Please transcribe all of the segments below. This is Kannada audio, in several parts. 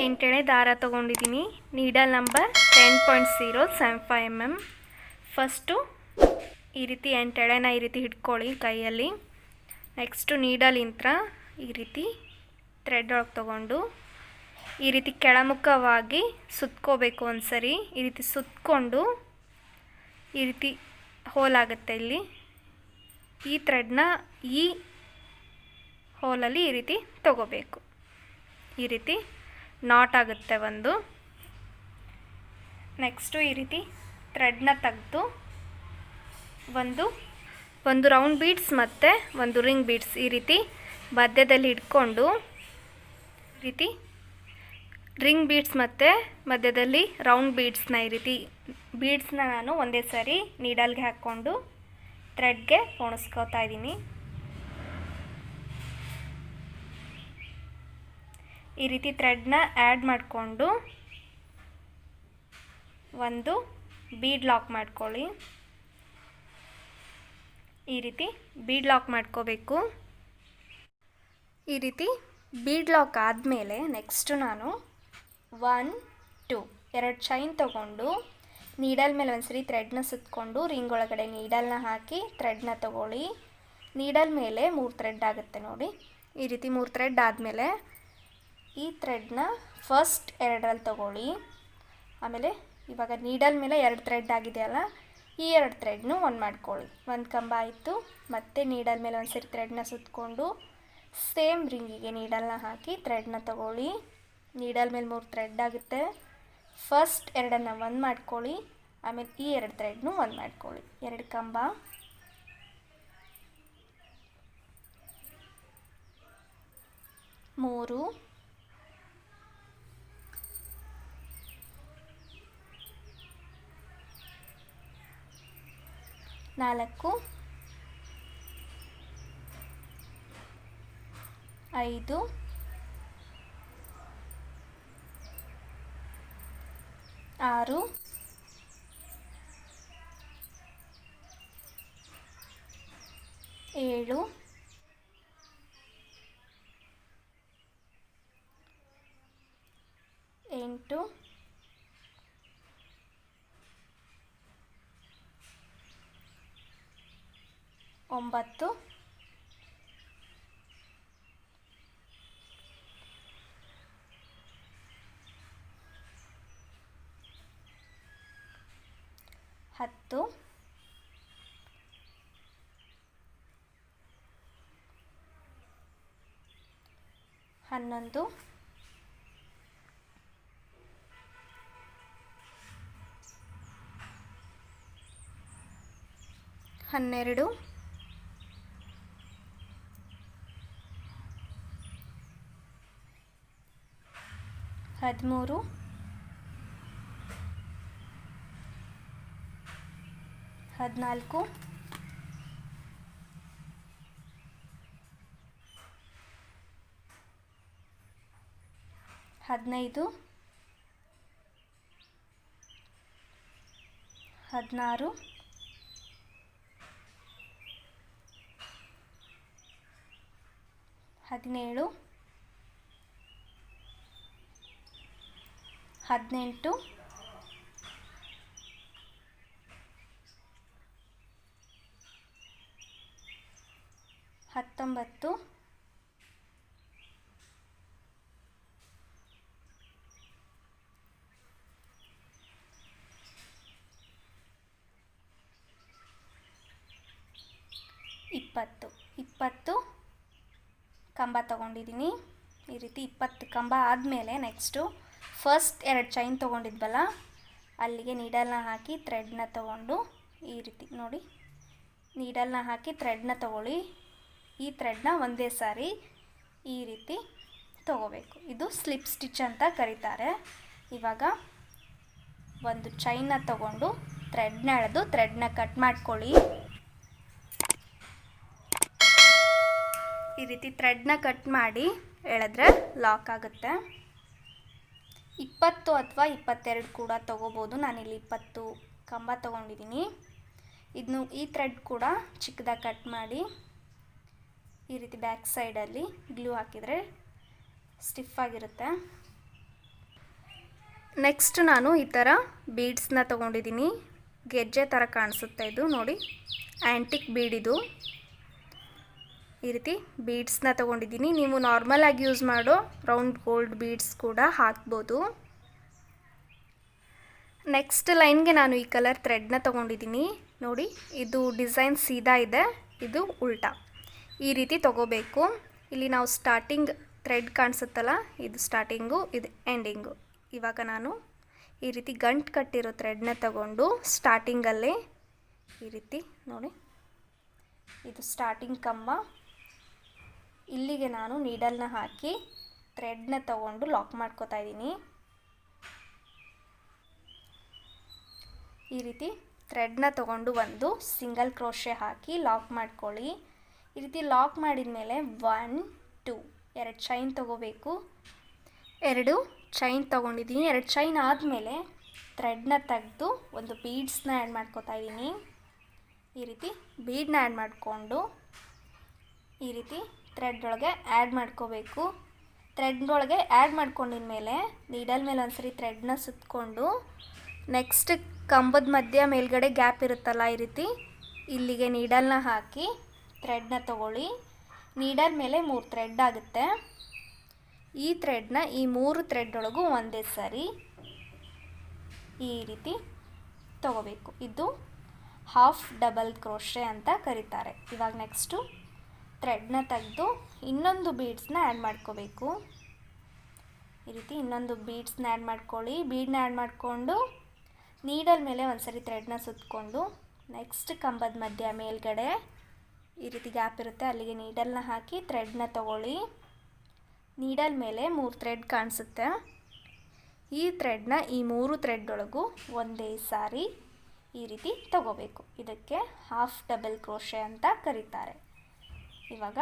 ಎಂಟೆಳೆ ದಾರ ತೊಗೊಂಡಿದ್ದೀನಿ. Needle number 10.075 mm. ಫಸ್ಟು ಈ ರೀತಿ ಎಂಟೆಳೆನ ಈ ರೀತಿ ಹಿಡ್ಕೊಳ್ಳಿ ಕೈಯಲ್ಲಿ. ನೆಕ್ಸ್ಟು ನೀಡಲ್ ಇಂತ್ರ ಈ ರೀತಿ ಥ್ರೆಡ್ ಒಳಗೆ ತೊಗೊಂಡು ಈ ರೀತಿ ಕೆಳಮುಖವಾಗಿ ಸುತ್ಕೋಬೇಕು. ಒಂದ್ಸರಿ ಈ ರೀತಿ ಸುತ್ಕೊಂಡು ಈ ರೀತಿ ಹೋಲ್ ಆಗುತ್ತೆ ಇಲ್ಲಿ. ಈ ಥ್ರೆಡ್ನ ಈ ಹೋಲಲ್ಲಿ ಈ ರೀತಿ ತಗೋಬೇಕು. ಈ ರೀತಿ ನಾಟ್ ಆಗುತ್ತೆ ಒಂದು. ನೆಕ್ಸ್ಟು ಈ ರೀತಿ ಥ್ರೆಡ್ನ ತೆಗೆದು ಒಂದು ರೌಂಡ್ ಬೀಡ್ಸ್ ಮತ್ತು ಒಂದು ರಿಂಗ್ ಬೀಡ್ಸ್ ಈ ರೀತಿ ಮಧ್ಯದಲ್ಲಿ ಇಟ್ಕೊಂಡು ಈ ರೀತಿ ರಿಂಗ್ ಬೀಡ್ಸ್ ಮತ್ತು ಮಧ್ಯದಲ್ಲಿ ರೌಂಡ್ ಬೀಡ್ಸ್ನ ಈ ರೀತಿ ಬೀಡ್ಸ್ನ ನಾನು ಒಂದೇ ಸಾರಿ ನೀಡಲ್ಗೆ ಹಾಕ್ಕೊಂಡು ಥ್ರೆಡ್ಗೆ ಪೋಣಿಸ್ಕೋತಾ ಇದ್ದೀನಿ. ಈ ರೀತಿ ಥ್ರೆಡ್ನ ಆ್ಯಡ್ ಮಾಡಿಕೊಂಡು ಒಂದು ಬೀಡ್ ಲಾಕ್ ಮಾಡ್ಕೊಳ್ಳಿ. ಈ ರೀತಿ ಬೀಡ್ ಲಾಕ್ ಮಾಡ್ಕೋಬೇಕು. ಈ ರೀತಿ ಬೀಡ್ ಲಾಕ್ ಆದಮೇಲೆ ನೆಕ್ಸ್ಟು ನಾನು 1 2 2 ಚೈನ್ ತೊಗೊಂಡು ನೀಡಲ್ ಮೇಲೆ ಒಂದ್ಸರಿ ಥ್ರೆಡ್ನ ಸುತ್ತಕೊಂಡು ರಿಂಗ್ ಒಳಗಡೆ ನೀಡಲ್ನ ಹಾಕಿ ಥ್ರೆಡ್ನ ತೊಗೊಳ್ಳಿ. ನೀಡಲ್ ಮೇಲೆ 3 ಥ್ರೆಡ್ ಆಗುತ್ತೆ ನೋಡಿ. ಈ ರೀತಿ 3 ಥ್ರೆಡ್ ಆದಮೇಲೆ ಈ ಥ್ರೆಡ್ನ ಫಸ್ಟ್ 2ರಲ್ಲಿ ತೊಗೊಳ್ಳಿ. ಆಮೇಲೆ ಇವಾಗ ನೀಡಲ್ ಮೇಲೆ 2 ಥ್ರೆಡ್ ಆಗಿದೆಯಲ್ಲ, ಈ 2 ಥ್ರೆಡ್ನು ಒಂದು ಮಾಡ್ಕೊಳ್ಳಿ. ಒಂದು ಕಂಬ ಆಯಿತು. ಮತ್ತೆ ನೀಡಲ್ ಮೇಲೆ ಒಂದ್ಸರಿ ಥ್ರೆಡ್ನ ಸುತ್ತಕೊಂಡು ಸೇಮ್ ರಿಂಗಿಗೆ ನೀಡಲ್ನ ಹಾಕಿ ಥ್ರೆಡ್ನ ತೊಗೊಳ್ಳಿ. ನೀಡಲ್ ಮೇಲೆ 3 ಥ್ರೆಡ್ ಆಗುತ್ತೆ. ಫಸ್ಟ್ 2ಅನ್ನು ಒಂದು ಮಾಡ್ಕೊಳ್ಳಿ. ಆಮೇಲೆ ಈ 2 ಥ್ರೆಡ್ನು ಒಂದು ಮಾಡ್ಕೊಳ್ಳಿ. 2 ಕಂಬ, ಮೂರು, 4, 5, 6, 7, 8, 9, 10, 11, 12, 13, 14, 15, 16, 17, 18, 19, 20 ಕಂಬ ತೊಗೊಂಡಿದ್ದೀನಿ. ಈ ರೀತಿ 20 ಕಂಬ ಆದಮೇಲೆ ನೆಕ್ಸ್ಟು ಫಸ್ಟ್ 2 ಚೈನ್ ತೊಗೊಂಡಿದ್ವಲ್ಲ ಅಲ್ಲಿಗೆ ನೀಡಲ್ನ ಹಾಕಿ ಥ್ರೆಡ್ನ ತೊಗೊಂಡು ಈ ರೀತಿ ನೋಡಿ ನೀಡಲ್ನ ಹಾಕಿ ಥ್ರೆಡ್ನ ತೊಗೊಳ್ಳಿ. ಈ ಥ್ರೆಡ್ನ ಒಂದೇ ಸಾರಿ ಈ ರೀತಿ ತೊಗೋಬೇಕು. ಇದು ಸ್ಲಿಪ್ ಸ್ಟಿಚ್ ಅಂತ ಕರೀತಾರೆ. ಇವಾಗ ಒಂದು ಚೈನ್ನ ತೊಗೊಂಡು ಥ್ರೆಡ್ನ ಎಳೆದು ಥ್ರೆಡ್ನ ಕಟ್ ಮಾಡ್ಕೊಳ್ಳಿ. ಈ ರೀತಿ ಥ್ರೆಡ್ನ ಕಟ್ ಮಾಡಿ ಎಳೆದ್ರೆ ಲಾಕ್ ಆಗುತ್ತೆ. 20 ಅಥವಾ 22 ಕೂಡ ತೊಗೋಬೋದು. ನಾನಿಲ್ಲಿ 20 ಕಂಬ ತೊಗೊಂಡಿದ್ದೀನಿ. ಇದನ್ನು ಈ ಥ್ರೆಡ್ ಕೂಡ ಚಿಕ್ಕದಾಗಿ ಕಟ್ ಮಾಡಿ ಈ ರೀತಿ ಬ್ಯಾಕ್ ಸೈಡಲ್ಲಿ ಗ್ಲೂ ಹಾಕಿದರೆ ಸ್ಟಿಫ್ ಆಗಿರುತ್ತೆ. ನೆಕ್ಸ್ಟ್ ನಾನು ಈ ಥರ ಬೀಡ್ಸ್ನ ತೊಗೊಂಡಿದ್ದೀನಿ. ಗೆಜ್ಜೆ ಥರ ಕಾಣಿಸುತ್ತೆ ಇದು ನೋಡಿ, ಆ್ಯಂಟಿಕ್ ಬೀಡ್ ಇದು. ಈ ರೀತಿ ಬೀಡ್ಸ್ನ ತೊಗೊಂಡಿದ್ದೀನಿ. ನೀವು ನಾರ್ಮಲಾಗಿ ಯೂಸ್ ಮಾಡೋ ರೌಂಡ್ ಗೋಲ್ಡ್ ಬೀಡ್ಸ್ ಕೂಡ ಹಾಕ್ಬೋದು. ನೆಕ್ಸ್ಟ್ ಲೈನ್ಗೆ ನಾನು ಈ ಕಲರ್ ಥ್ರೆಡ್ನ ತೊಗೊಂಡಿದ್ದೀನಿ ನೋಡಿ. ಇದು ಡಿಸೈನ್ ಸೀದಾ ಇದೆ, ಇದು ಉಲ್ಟಾ. ಈ ರೀತಿ ತೊಗೋಬೇಕು. ಇಲ್ಲಿ ನಾವು ಸ್ಟಾರ್ಟಿಂಗ್ ಥ್ರೆಡ್ ಕಾಣಿಸುತ್ತಲ್ಲ, ಇದು ಸ್ಟಾರ್ಟಿಂಗು, ಇದು ಎಂಡಿಂಗು. ಇವಾಗ ನಾನು ಈ ರೀತಿ ಗಂಟು ಕಟ್ಟಿರೋ ಥ್ರೆಡ್ನ ತಗೊಂಡು ಸ್ಟಾರ್ಟಿಂಗಲ್ಲೇ ಈ ರೀತಿ ನೋಡಿ, ಇದು ಸ್ಟಾರ್ಟಿಂಗ್ ಕಂಬ, ಇಲ್ಲಿಗೆ ನಾನು ನೀಡಲ್ನ ಹಾಕಿ ಥ್ರೆಡ್ನ ತಗೊಂಡು ಲಾಕ್ ಮಾಡ್ಕೋತಾ ಇದ್ದೀನಿ. ಈ ರೀತಿ ಥ್ರೆಡ್ನ ತೊಗೊಂಡು ಒಂದು ಸಿಂಗಲ್ ಕ್ರೋಶೆ ಹಾಕಿ ಲಾಕ್ ಮಾಡ್ಕೊಳ್ಳಿ. ಈ ರೀತಿ ಲಾಕ್ ಮಾಡಿದ ಮೇಲೆ 1 2 2 ಚೈನ್ ತೊಗೋಬೇಕು. 2 ಚೈನ್ ತೊಗೊಂಡಿದ್ದೀನಿ. 2 ಚೈನ್ ಆದಮೇಲೆ ಥ್ರೆಡ್ನ ತೆಗೆದು ಒಂದು ಬೀಡ್ಸ್ನ ಆ್ಯಡ್ ಮಾಡ್ಕೋತಾ ಇದ್ದೀನಿ. ಈ ರೀತಿ ಬೀಡನ್ನ ಆ್ಯಡ್ ಮಾಡಿಕೊಂಡು ಈ ರೀತಿ ಥ್ರೆಡ್ ಒಳಗೆ ಆ್ಯಡ್ ಮಾಡ್ಕೋಬೇಕು. ಥ್ರೆಡ್ನೊಳಗೆ ಆ್ಯಡ್ ಮಾಡ್ಕೊಂಡಿದ ಮೇಲೆ ನೀಡಲ್ ಮೇಲೆ ಒಂದ್ಸರಿ ಥ್ರೆಡ್ನ ಸುತ್ತಕೊಂಡು ನೆಕ್ಸ್ಟ್ ಕಂಬದ ಮಧ್ಯ ಮೇಲ್ಗಡೆ ಗ್ಯಾಪ್ ಇರುತ್ತಲ್ಲ, ಈ ರೀತಿ ಇಲ್ಲಿಗೆ ನೀಡಲ್ನ ಹಾಕಿ ಥ್ರೆಡ್ನ ತಗೊಳ್ಳಿ. ನೀಡಲ್ ಮೇಲೆ 3 ಥ್ರೆಡ್ ಆಗುತ್ತೆ. ಈ ಥ್ರೆಡ್ನ ಈ 3 ಥ್ರೆಡ್ ಒಳಗೂ ಒಂದೇ ಸಾರಿ ಈ ರೀತಿ ತಗೋಬೇಕು. ಇದು ಹಾಫ್ ಡಬಲ್ ಕ್ರೋಶೆ ಅಂತ ಕರೀತಾರೆ. ಇವಾಗ ನೆಕ್ಸ್ಟು ಥ್ರೆಡ್ನ ತೆಗೆದು ಇನ್ನೊಂದು ಬೀಡ್ಸ್ನ ಆ್ಯಡ್ ಮಾಡ್ಕೋಬೇಕು. ಈ ರೀತಿ ಇನ್ನೊಂದು ಬೀಡ್ಸ್ನ ಆ್ಯಡ್ ಮಾಡ್ಕೊಳ್ಳಿ. ಬೀಡನ್ನ ಆ್ಯಡ್ ಮಾಡಿಕೊಂಡು ನೀಡಲ್ ಮೇಲೆ ಒಂದ್ಸರಿ ಥ್ರೆಡ್ನ ಸುತ್ತಕೊಂಡು ನೆಕ್ಸ್ಟ್ ಕಂಬದ ಮಧ್ಯ ಮೇಲ್ಗಡೆ ಈ ರೀತಿ ಗ್ಯಾಪ್ ಇರುತ್ತೆ, ಅಲ್ಲಿಗೆ ನೀಡಲ್ನ ಹಾಕಿ ಥ್ರೆಡ್ನ ತಗೊಳ್ಳಿ. ನೀಡಲ್ ಮೇಲೆ 3 ಥ್ರೆಡ್ ಕಾಣಿಸುತ್ತೆ. ಈ ಥ್ರೆಡ್ನ ಈ 3 ಥ್ರೆಡ್ ಒಳಗೂ ಒಂದೇ ಸಾರಿ ಈ ರೀತಿ ತಗೋಬೇಕು. ಇದಕ್ಕೆ ಹಾಫ್ ಡಬಲ್ ಕ್ರೋಶೆ ಅಂತ ಕರೀತಾರೆ. ಇವಾಗ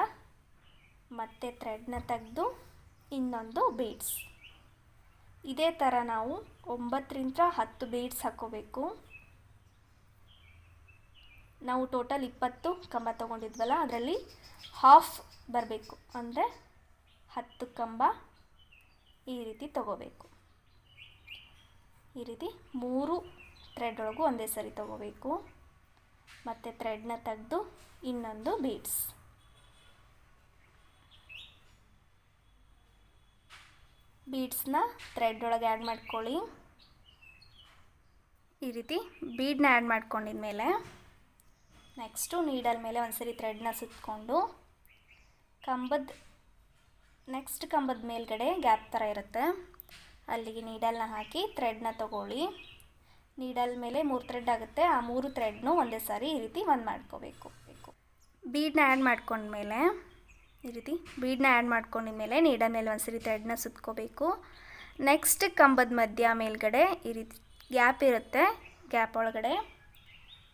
ಮತ್ತೆ ಥ್ರೆಡ್ನ ತೆಗೆದು ಇನ್ನೊಂದು ಬೀಡ್ಸ್, ಇದೇ ಥರ ನಾವು 9 ರಿಂದ 10 ಬೀಡ್ಸ್ ಹಾಕ್ಕೋಬೇಕು. ನಾವು ಟೋಟಲ್ 20 ಕಂಬ ತೊಗೊಂಡಿದ್ವಲ್ಲ, ಅದರಲ್ಲಿ ಹಾಫ್ ಬರಬೇಕು, ಅಂದರೆ 10 ಕಂಬ ಈ ರೀತಿ ತಗೋಬೇಕು. ಈ ರೀತಿ 3 ಥ್ರೆಡ್ ಒಳಗೂ ಒಂದೇ ಸರಿ ತಗೋಬೇಕು. ಮತ್ತು ಥ್ರೆಡ್ನ ತೆಗೆದು ಇನ್ನೊಂದು ಬೀಡ್ಸ್, ಬೀಡ್ಸ್ನ ಥ್ರೆಡ್ ಒಳಗೆ ಆ್ಯಡ್ ಮಾಡ್ಕೊಳ್ಳಿ. ಈ ರೀತಿ ಬೀಡನ್ನ ಆ್ಯಡ್ ಮಾಡ್ಕೊಂಡಿದ್ಮೇಲೆ ನೆಕ್ಸ್ಟು ನೀಡಲ್ ಮೇಲೆ ಒಂದ್ಸರಿ ಥ್ರೆಡ್ನ ಸುತ್ತಕೊಂಡು ನೆಕ್ಸ್ಟ್ ಕಂಬದ ಮೇಲ್ಗಡೆ ಗ್ಯಾಪ್ ಥರ ಇರುತ್ತೆ, ಅಲ್ಲಿಗೆ ನೀಡಲ್ನ ಹಾಕಿ ಥ್ರೆಡ್ನ ತಗೊಳ್ಳಿ. ನೀಡಲ್ ಮೇಲೆ 3 ಥ್ರೆಡ್ ಆಗುತ್ತೆ, ಆ 3 ಥ್ರೆಡ್ನು ಒಂದೇ ಸಾರಿ ಈ ರೀತಿ ಒಂದು ಮಾಡ್ಕೋಬೇಕು. ಬೀಡನ್ನ ಆ್ಯಡ್ ಮಾಡ್ಕೊಂಡ್ಮೇಲೆ ಈ ರೀತಿ ಬೀಡನ್ನ ಆ್ಯಡ್ ಮಾಡ್ಕೊಂಡಿದ್ಮೇಲೆ ನೀಡಲ್ ಮೇಲೆ ಒಂದ್ಸರಿ ಥ್ರೆಡ್ನ ಸುತ್ಕೋಬೇಕು. ನೆಕ್ಸ್ಟ್ ಕಂಬದ ಮಧ್ಯ ಮೇಲ್ಗಡೆ ಈ ರೀತಿ ಗ್ಯಾಪ್ ಇರುತ್ತೆ, ಗ್ಯಾಪ್ ಒಳಗಡೆ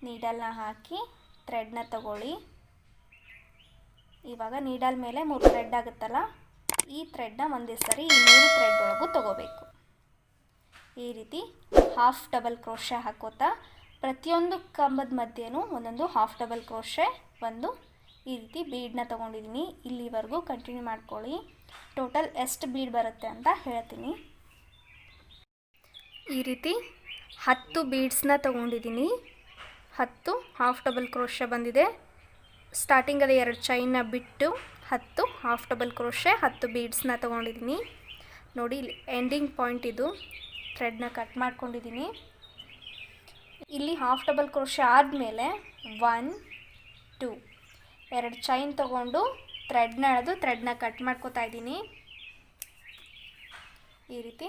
ನೀಡಲ್ನ ಹಾಕಿ ಥ್ರೆಡ್ನ ತಗೊಳ್ಳಿ. ಇವಾಗ ನೀಡಲ್ ಮೇಲೆ 3 ಥ್ರೆಡ್ ಆಗುತ್ತಲ್ಲ, ಈ ಥ್ರೆಡ್ನ ಒಂದೇ ಸರಿ ಈ 3 ಥ್ರೆಡ್ ಒಳಗೂ ತಗೋಬೇಕು. ಈ ರೀತಿ ಹಾಫ್ ಡಬಲ್ ಕ್ರೋಶೆ ಹಾಕೋತಾ ಪ್ರತಿಯೊಂದು ಕಂಬದ ಮಧ್ಯೆನೂ ಒಂದೊಂದು ಹಾಫ್ ಡಬಲ್ ಕ್ರೋಶೆ ಒಂದು ಈ ರೀತಿ ಬೀಡನ್ನ ತೊಗೊಂಡಿದ್ದೀನಿ. ಇಲ್ಲಿವರೆಗೂ ಕಂಟಿನ್ಯೂ ಮಾಡ್ಕೊಳ್ಳಿ. ಟೋಟಲ್ ಎಷ್ಟು ಬೀಡ್ ಬರುತ್ತೆ ಅಂತ ಹೇಳ್ತೀನಿ. ಈ ರೀತಿ 10 ಬೀಡ್ಸ್ನ ತೊಗೊಂಡಿದ್ದೀನಿ. 10 ಹಾಫ್ ಡಬಲ್ ಕ್ರೋಶೆ ಬಂದಿದೆ. ಸ್ಟಾರ್ಟಿಂಗಲ್ಲಿ 2 ಚೈನ್ನ ಬಿಟ್ಟು 10 ಹಾಫ್ ಡಬಲ್ ಕ್ರೋಶೆ 10 ಬೀಡ್ಸ್ನ ತೊಗೊಂಡಿದ್ದೀನಿ ನೋಡಿ. ಇಲ್ಲಿ ಎಂಡಿಂಗ್ ಪಾಯಿಂಟ್ ಇದು, ಥ್ರೆಡ್ನ ಕಟ್ ಮಾಡ್ಕೊಂಡಿದ್ದೀನಿ. ಇಲ್ಲಿ ಹಾಫ್ ಡಬಲ್ ಕ್ರೋಶೆ ಆದಮೇಲೆ 1 2 2 ಚೈನ್ ತೊಗೊಂಡು ಥ್ರೆಡ್ನ ಎಳೆದು ಥ್ರೆಡ್ನ ಕಟ್ ಮಾಡ್ಕೋತಾ ಇದ್ದೀನಿ. ಈ ರೀತಿ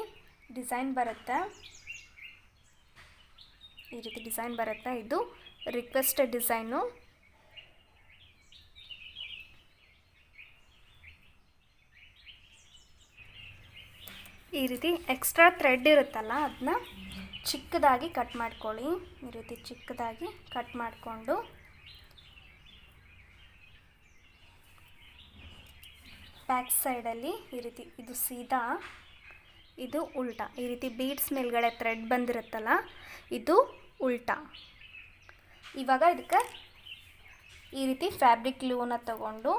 ಡಿಸೈನ್ ಬರುತ್ತೆ. ಇದು ರಿಕ್ವೆಸ್ಟೆಡ್ ಡಿಸೈನು. ಈ ರೀತಿ ಎಕ್ಸ್ಟ್ರಾ ಥ್ರೆಡ್ ಇರುತ್ತಲ್ಲ, ಅದನ್ನ ಚಿಕ್ಕದಾಗಿ ಕಟ್ ಮಾಡ್ಕೊಳ್ಳಿ. ಈ ರೀತಿ ಚಿಕ್ಕದಾಗಿ ಕಟ್ ಮಾಡಿಕೊಂಡು ಬ್ಯಾಕ್ ಸೈಡಲ್ಲಿ ಈ ರೀತಿ, ಇದು ಸೀದಾ, ಇದು ಉಲ್ಟಾ. ಈ ರೀತಿ ಬೀಡ್ಸ್ ಮೇಲ್ಗಡೆ ಥ್ರೆಡ್ ಬಂದಿರುತ್ತಲ್ಲ, ಇದು ಉಲ್ಟಾ. ಇವಾಗ ಇದಕ್ಕೆ ಈ ರೀತಿ ಫ್ಯಾಬ್ರಿಕ್ ಗ್ಲೂನ ತಗೊಂಡು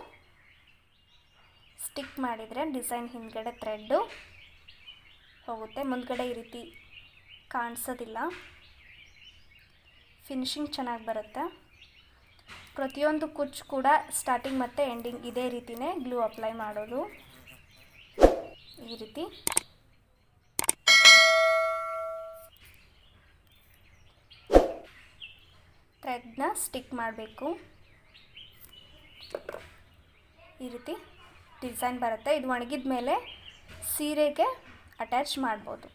ಸ್ಟಿಕ್ ಮಾಡಿದರೆ ಡಿಸೈನ್ ಹಿಂದ್ಗಡೆ ಥ್ರೆಡ್ಡು ಹೋಗುತ್ತೆ. ಮುಂದ್ಗಡೆ ಈ ರೀತಿ ಕಾಣಿಸೋದಿಲ್ಲ, ಫಿನಿಶಿಂಗ್ ಚೆನ್ನಾಗಿ ಬರುತ್ತೆ. ಪ್ರತಿಯೊಂದು ಕುಚ್ಚು ಕೂಡ ಸ್ಟಾರ್ಟಿಂಗ್ ಮತ್ತು ಎಂಡಿಂಗ್ ಇದೇ ರೀತಿಯೇ ಗ್ಲೂ ಅಪ್ಲೈ ಮಾಡೋದು. ಈ ರೀತಿ ಥ್ರೆಡ್ನ ಸ್ಟಿಕ್ ಮಾಡಬೇಕು. ಈ ರೀತಿ ಡಿಸೈನ್ ಬರುತ್ತೆ. ಇದು ಒಣಗಿದ ಮೇಲೆ ಸೀರೆಗೆ ಅಟ್ಯಾಚ್ ಮಾಡ್ಬೋದು.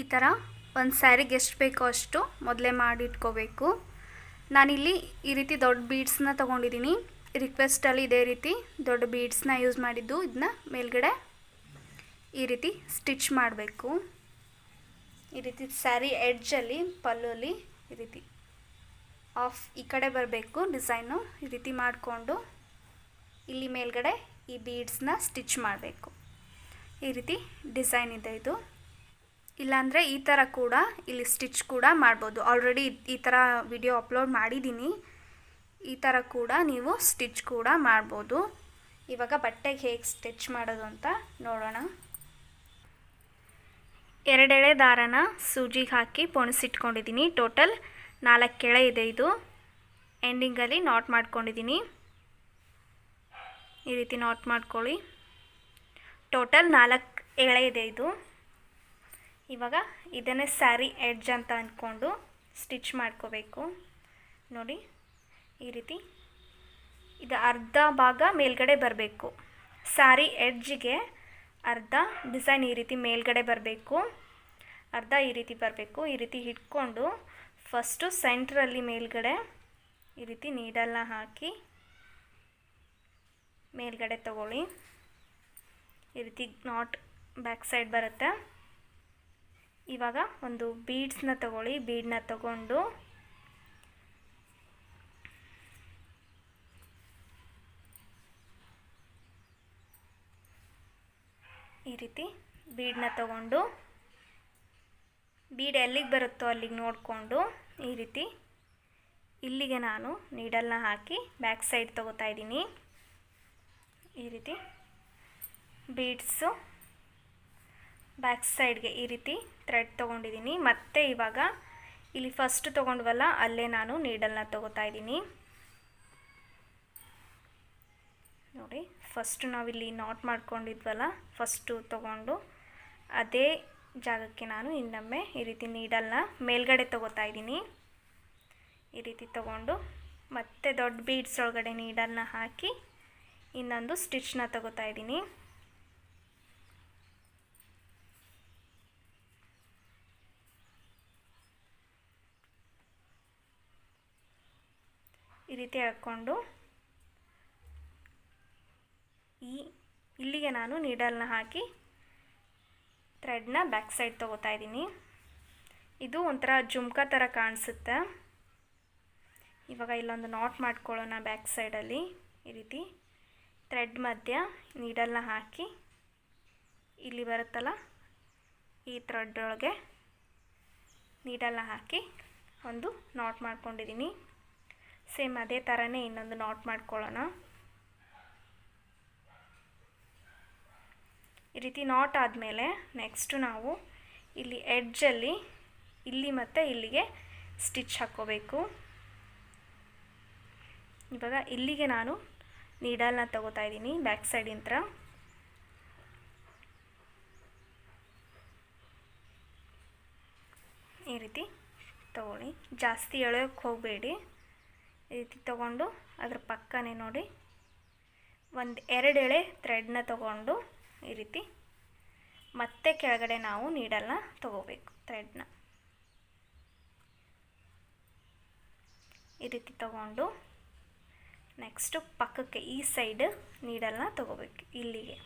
ಈ ಥರ ಒಂದು ಸ್ಯಾರಿಗೆ ಎಷ್ಟು ಬೇಕೋ ಅಷ್ಟು ಮೊದಲೇ ಮಾಡಿಟ್ಕೋಬೇಕು. ನಾನಿಲ್ಲಿ ಈ ರೀತಿ ದೊಡ್ಡ ಬೀಡ್ಸ್ನ ತೊಗೊಂಡಿದ್ದೀನಿ. ರಿಕ್ವೆಸ್ಟಲ್ಲಿ ಇದೇ ರೀತಿ ದೊಡ್ಡ ಬೀಡ್ಸ್ನ ಯೂಸ್ ಮಾಡಿದ್ದು. ಇದನ್ನ ಮೇಲ್ಗಡೆ ಈ ರೀತಿ ಸ್ಟಿಚ್ ಮಾಡಬೇಕು. ಈ ರೀತಿ ಸ್ಯಾರಿ ಎಡ್ಜಲ್ಲಿ ಪಲ್ಲುವಲ್ಲಿ ಈ ರೀತಿ ಈ ಕಡೆ ಬರಬೇಕು ಡಿಸೈನು. ಈ ರೀತಿ ಮಾಡಿಕೊಂಡು ಇಲ್ಲಿ ಮೇಲ್ಗಡೆ ಈ ಬೀಡ್ಸ್ನ ಸ್ಟಿಚ್ ಮಾಡಬೇಕು. ಈ ರೀತಿ ಡಿಸೈನ್ ಇದೆ ಇದು. ಇಲ್ಲಾಂದರೆ ಈ ಥರ ಕೂಡ ಇಲ್ಲಿ ಸ್ಟಿಚ್ ಕೂಡ ಮಾಡ್ಬೋದು. ಆಲ್ರೆಡಿ ಈ ಥರ ವಿಡಿಯೋ ಅಪ್ಲೋಡ್ ಮಾಡಿದ್ದೀನಿ. ಈ ಥರ ಕೂಡ ನೀವು ಸ್ಟಿಚ್ ಕೂಡ ಮಾಡ್ಬೋದು. ಇವಾಗ ಬಟ್ಟೆಗೆ ಹೇಗೆ ಸ್ಟಿಚ್ ಮಾಡೋದು ಅಂತ ನೋಡೋಣ. 2 ಎಳೆ ದಾರನ ಸೂಜಿಗೆ ಹಾಕಿ ಪೊಣಿಸಿಟ್ಕೊಂಡಿದ್ದೀನಿ. ಟೋಟಲ್ 4 ಎಳೆ ಇದೆ. ಇದು ಎಂಡಿಂಗಲ್ಲಿ ನಾಟ್ ಮಾಡ್ಕೊಂಡಿದ್ದೀನಿ. ಈ ರೀತಿ ನಾಟ್ ಮಾಡ್ಕೊಳ್ಳಿ. ಟೋಟಲ್ 4 ಎಳೆ ಇದೆ ಇದು. ಇವಾಗ ಇದನ್ನೇ ಸ್ಯಾರಿ ಎಡ್ಜ್ ಅಂತ ಅಂದ್ಕೊಂಡು ಸ್ಟಿಚ್ ಮಾಡ್ಕೋಬೇಕು. ನೋಡಿ ಈ ರೀತಿ ಇದು ಅರ್ಧ ಭಾಗ ಮೇಲ್ಗಡೆ ಬರಬೇಕು. ಸ್ಯಾರಿ ಎಡ್ಜಿಗೆ ಅರ್ಧ ಡಿಸೈನ್ ಈ ರೀತಿ ಮೇಲ್ಗಡೆ ಬರಬೇಕು, ಅರ್ಧ ಈ ರೀತಿ ಬರಬೇಕು. ಈ ರೀತಿ ಹಿಡ್ಕೊಂಡು ಫಸ್ಟು ಸೆಂಟ್ರಲ್ಲಿ ಮೇಲ್ಗಡೆ ಈ ರೀತಿ ನೀಡಲ್ನ ಹಾಕಿ ಮೇಲ್ಗಡೆ ತಗೊಳ್ಳಿ. ಈ ರೀತಿ ನಾಟ್ ಬ್ಯಾಕ್ ಸೈಡ್ ಬರುತ್ತೆ. ಇವಾಗ ಒಂದು ಬೀಡ್ಸ್ನ ತಗೊಳ್ಳಿ. ಬೀಡನ್ನ ತಗೊಂಡು ಈ ರೀತಿ ಬೀಡನ್ನ ತಗೊಂಡು ಬೀಡ್ ಎಲ್ಲಿಗೆ ಬರುತ್ತೋ ಅಲ್ಲಿಗೆ ನೋಡಿಕೊಂಡು ಈ ರೀತಿ ಇಲ್ಲಿಗೆ ನಾನು ನೀಡಲ್ನ ಹಾಕಿ ಬ್ಯಾಕ್ ಸೈಡ್ ತಗೋತಾ ಇದ್ದೀನಿ. ಈ ರೀತಿ ಬೀಡ್ಸು ಬ್ಯಾಕ್ ಸೈಡ್ಗೆ ಈ ರೀತಿ ಥ್ರೆಡ್ ತೊಗೊಂಡಿದ್ದೀನಿ. ಮತ್ತು ಇವಾಗ ಇಲ್ಲಿ ಫಸ್ಟ್ ತೊಗೊಂಡ್ವಲ್ಲ ಅಲ್ಲೇ ನಾನು ನೀಡಲ್ನ ತಗೋತಾ ಇದ್ದೀನಿ. ನೋಡಿ ಫಸ್ಟು ನಾವಿಲ್ಲಿ ನಾಟ್ ಮಾಡ್ಕೊಂಡಿದ್ವಲ್ಲ, ಫಸ್ಟು ತೊಗೊಂಡು ಅದೇ ಜಾಗಕ್ಕೆ ನಾನು ಇನ್ನೊಮ್ಮೆ ಈ ರೀತಿ ನೀಡಲ್ನ ಮೇಲ್ಗಡೆ ತಗೋತಾ ಇದ್ದೀನಿ. ಈ ರೀತಿ ತಗೊಂಡು ಮತ್ತೆ ದೊಡ್ಡ ಬೀಡ್ಸ್ ಒಳಗಡೆ ನೀಡಲ್ನ ಹಾಕಿ ಇನ್ನೊಂದು ಸ್ಟಿಚ್ನ ತಗೋತಾ ಇದ್ದೀನಿ. ಈ ರೀತಿ ಎಳ್ಕೊಂಡು ಇಲ್ಲಿಗೆ ನಾನು ನೀಡಲ್ನ ಹಾಕಿ ಥ್ರೆಡ್ನ ಬ್ಯಾಕ್ ಸೈಡ್ ತೊಗೋತಾ ಇದ್ದೀನಿ. ಇದು ಒಂಥರ ಜುಮ್ಕಾ ಥರ ಕಾಣಿಸುತ್ತೆ. ಇವಾಗ ಇಲ್ಲೊಂದು ನಾಟ್ ಮಾಡ್ಕೊಳ್ಳೋಣ ಬ್ಯಾಕ್ ಸೈಡಲ್ಲಿ. ಈ ರೀತಿ ಥ್ರೆಡ್ ಮಧ್ಯ ನೀಡಲ್ನ ಹಾಕಿ ಇಲ್ಲಿ ಬರುತ್ತಲ್ಲ ಈ ಥ್ರೆಡ್ ಒಳಗೆ ನೀಡಲ್ನ ಹಾಕಿ ಒಂದು ನಾಟ್ ಮಾಡ್ಕೊಂಡಿದ್ದೀನಿ. ಸೇಮ್ ಅದೇ ಥರನೇ ಇನ್ನೊಂದು ನಾಟ್ ಮಾಡ್ಕೊಳ್ಳೋಣ. ಈ ರೀತಿ ನಾಟ್ ಆದಮೇಲೆ ನೆಕ್ಸ್ಟು ನಾವು ಇಲ್ಲಿ ಎಡ್ಜಲ್ಲಿ ಇಲ್ಲಿ ಮತ್ತು ಇಲ್ಲಿಗೆ ಸ್ಟಿಚ್ ಹಾಕ್ಕೋಬೇಕು. ಇವಾಗ ಇಲ್ಲಿಗೆ ನಾನು ನೀಡಲ್ನ ತಗೋತಾ ಇದ್ದೀನಿ ಬ್ಯಾಕ್ ಸೈಡಿಂದ. ಈ ರೀತಿ ತಗೊಳ್ಳಿ, ಜಾಸ್ತಿ ಎಳೆಯೋಕ್ಕೆ ಹೋಗಬೇಡಿ. ಈ ರೀತಿ ತಗೊಂಡು ಅದ್ರ ಪಕ್ಕನೇ ನೋಡಿ 2 ಎಳೆ ಥ್ರೆಡ್ನ ತಗೊಂಡು ಈ ರೀತಿ ಮತ್ತೆ ಕೆಳಗಡೆ ನಾವು ನೀಡಲ್ನ ತಗೋಬೇಕು. ಥ್ರೆಡ್ನ ಈ ರೀತಿ ತಗೊಂಡು ನೆಕ್ಸ್ಟು ಪಕ್ಕಕ್ಕೆ ಈ ಸೈಡ್ ನೀಡಲ್ನ ತಗೋಬೇಕು. ಇಲ್ಲಿಗೆ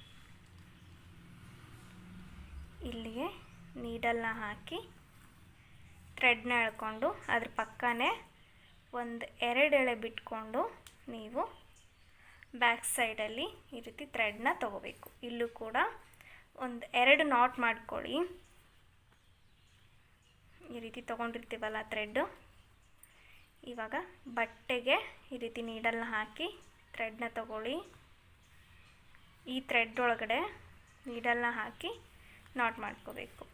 ನೀಡಲ್ನ ಹಾಕಿ ಥ್ರೆಡ್ನ ಎಳ್ಕೊಂಡು ಅದ್ರ ಪಕ್ಕನೇ 2 ಎಳೆ ಬಿಟ್ಕೊಂಡು ನೀವು ಬ್ಯಾಕ್ ಸೈಡಲ್ಲಿ ಈ ರೀತಿ ಥ್ರೆಡ್ನ ತಗೋಬೇಕು. ಇಲ್ಲೂ ಕೂಡ 2 ನಾಟ್ ಮಾಡ್ಕೊಳ್ಳಿ. ಈ ರೀತಿ ತೊಗೊಂಡಿರ್ತೀವಲ್ಲ ಥ್ರೆಡ್ಡು, ಇವಾಗ ಬಟ್ಟೆಗೆ ಈ ರೀತಿ ನೀಡಲ್ನ ಹಾಕಿ ಥ್ರೆಡ್ನ ತಗೊಳ್ಳಿ. ಈ ಥ್ರೆಡ್ ಒಳಗಡೆ ನೀಡಲ್ನ ಹಾಕಿ ನಾಟ್ ಮಾಡ್ಕೋಬೇಕು.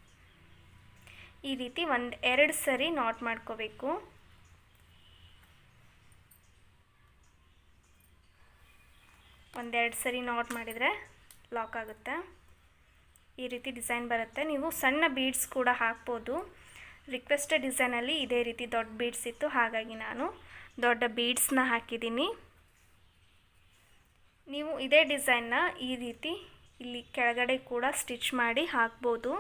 ಈ ರೀತಿ 1-2 ಸರಿ ನಾಟ್ ಮಾಡ್ಕೋಬೇಕು. ಒಂದೆರಡು ಸರಿ ನಾಟ್ ಮಾಡಿದರೆ ಲಾಕ್ ಆಗುತ್ತೆ. ಈ ರೀತಿ ಡಿಸೈನ್ ಬರುತ್ತೆ. ನೀವು ಸಣ್ಣ ಬೀಡ್ಸ್ ಕೂಡ ಹಾಕ್ಬೋದು. ರಿಕ್ವೆಸ್ಟೆಡ್ ಡಿಸೈನಲ್ಲಿ ಇದೇ ರೀತಿ ದೊಡ್ಡ ಬೀಡ್ಸ್ ಇತ್ತು, ಹಾಗಾಗಿ ನಾನು ದೊಡ್ಡ ಬೀಡ್ಸ್ನ ಹಾಕಿದ್ದೀನಿ. ನೀವು ಇದೇ ಡಿಸೈನ್ನ ಈ ರೀತಿ ಇಲ್ಲಿ ಕೆಳಗಡೆ ಕೂಡ ಸ್ಟಿಚ್ ಮಾಡಿ ಹಾಕ್ಬೋದು.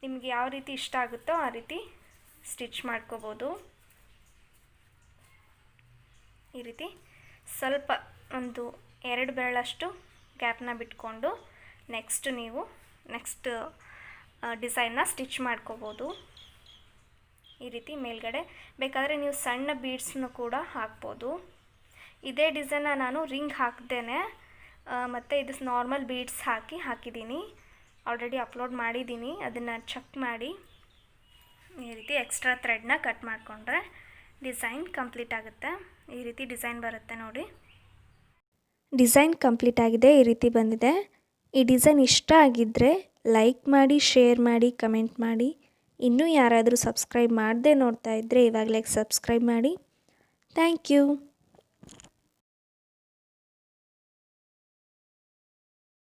ನಿಮಗೆ ಯಾವ ರೀತಿ ಇಷ್ಟ ಆಗುತ್ತೋ ಆ ರೀತಿ ಸ್ಟಿಚ್ ಮಾಡ್ಕೋಬೋದು. ಈ ರೀತಿ ಸ್ವಲ್ಪ ಒಂದು 2 ಬೆರಳಷ್ಟು ಗ್ಯಾಪ್ನ ಬಿಟ್ಕೊಂಡು ನೆಕ್ಸ್ಟ್ ಡಿಸೈನ್ನ ಸ್ಟಿಚ್ ಮಾಡ್ಕೋಬೋದು. ಈ ರೀತಿ ಮೇಲ್ಗಡೆ ಬೇಕಾದರೆ ನೀವು ಸಣ್ಣ ಬೀಡ್ಸ್ನು ಕೂಡ ಹಾಕ್ಬೋದು. ಇದೇ ಡಿಸೈನ್ನ ನಾನು ರಿಂಗ್ ಹಾಕ್ದೇನೆ ಮತ್ತು ಇದು ನಾರ್ಮಲ್ ಬೀಡ್ಸ್ ಹಾಕಿದ್ದೀನಿ. ಆಲ್ರೆಡಿ ಅಪ್ಲೋಡ್ ಮಾಡಿದ್ದೀನಿ, ಅದನ್ನು ಚೆಕ್ ಮಾಡಿ. ಈ ರೀತಿ ಎಕ್ಸ್ಟ್ರಾ ಥ್ರೆಡ್ನ ಕಟ್ ಮಾಡಿಕೊಂಡ್ರೆ ಡಿಸೈನ್ ಕಂಪ್ಲೀಟ್ ಆಗುತ್ತೆ. ಈ ರೀತಿ ಡಿಸೈನ್ ಬರುತ್ತೆ ನೋಡಿ. ಡಿಸೈನ್ ಕಂಪ್ಲೀಟ್ ಆಗಿದೆ, ಈ ರೀತಿ ಬಂದಿದೆ. ಈ ಡಿಸೈನ್ ಇಷ್ಟ ಆಗಿದ್ದರೆ ಲೈಕ್ ಮಾಡಿ, ಶೇರ್ ಮಾಡಿ, ಕಮೆಂಟ್ ಮಾಡಿ. ಇನ್ನೂ ಯಾರಾದರೂ ಸಬ್ಸ್ಕ್ರೈಬ್ ಮಾಡದೆ ನೋಡ್ತಾ ಇದ್ದರೆ ಇವಾಗಲೇ ಸಬ್ಸ್ಕ್ರೈಬ್ ಮಾಡಿ. Thank you.